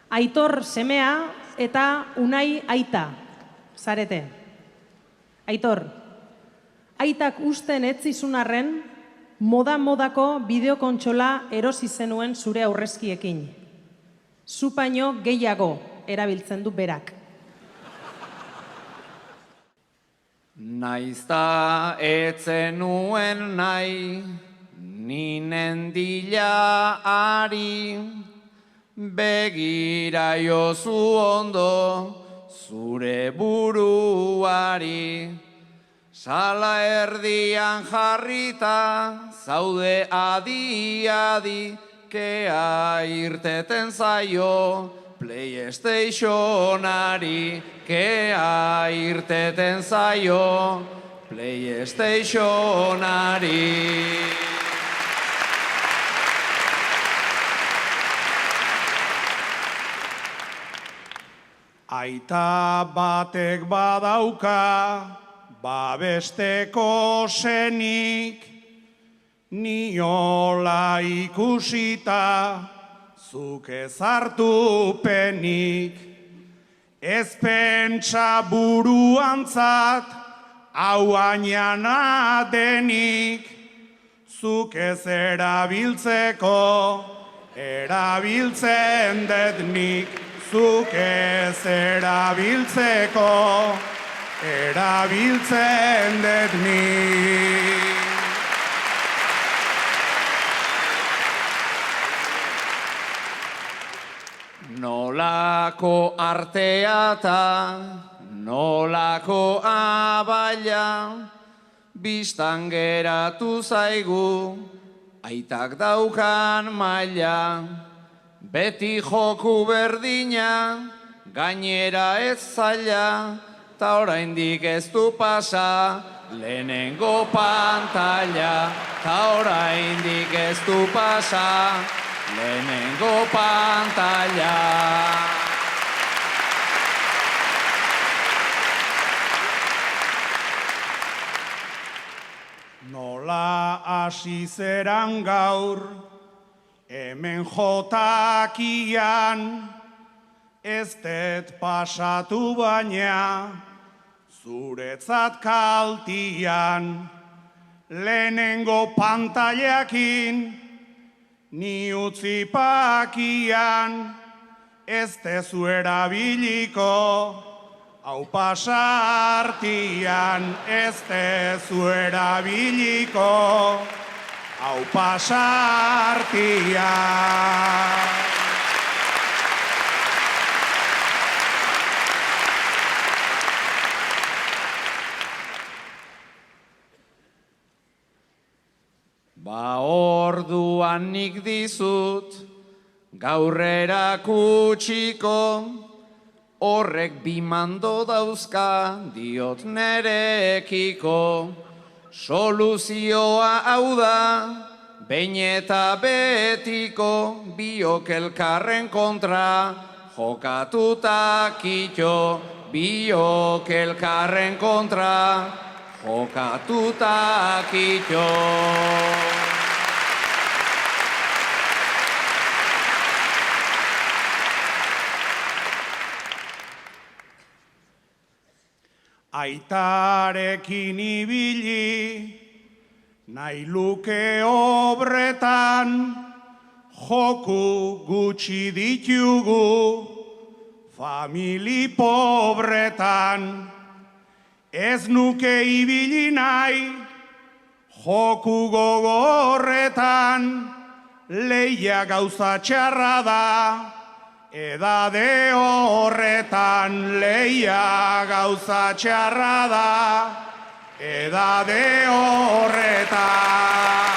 Aitor semea eta Unai aita, zarete. Aitor, aitak usten etzizun arren, moda-modako bideokontsola erosi zenuen zure aurrezkiekin. Zu baino gehiago erabiltzen du berak. Naizta etzen nuen nahi, ninen dila ari, begira jozu ondo zure buruari. Sala erdian jarrita, zaude adi-adi, kea irteten zaio, PlayStationari, kea irteten zaio, PlayStationari. Aita batek badauka, babesteko zenik, niola ikusita, zuk ez hartu penik. Ez pentsa buruantzat, hau ainana denik, zuk ez erabiltzeko, erabiltzen dut nik. Zuk ez erabiltzeko, erabiltzen dut nik. Nolako arteata, nolako abaila, bistan geratu zaigu, aitak daukan maila. Beti joku berdina, gainera ez zaila, ta oraindik ez du pasa, lehenengo pantalla. Ta oraindik ez du pasa, lehenengo pantalla. Nola hasi zeran gaur, hemen jotakian, ez dut pasatu baina, zuretzat kaltian. Lehenengo pantailakin, ni utzi pakian, ez tezu erabiliko, hau pasartian, ez tezu erabiliko, hau pasartia. Ba orduan nik dizut, gaur erakutsiko, horrek bi mando dauzka diot nerekiko. Soluzioa hau da, behin eta betiko, biok elkarren kontra, jokatuta kito, biok elkarren kontra, jokatuta kito. Aitarekin ibili, nahi luke obretan, joku gutxi ditugu, famili pobretan. Ez nuke ibili nahi, joku gogorretan, lehia gauza txarra da, edade horretan. Lehia gauza txarra da, edade horretan.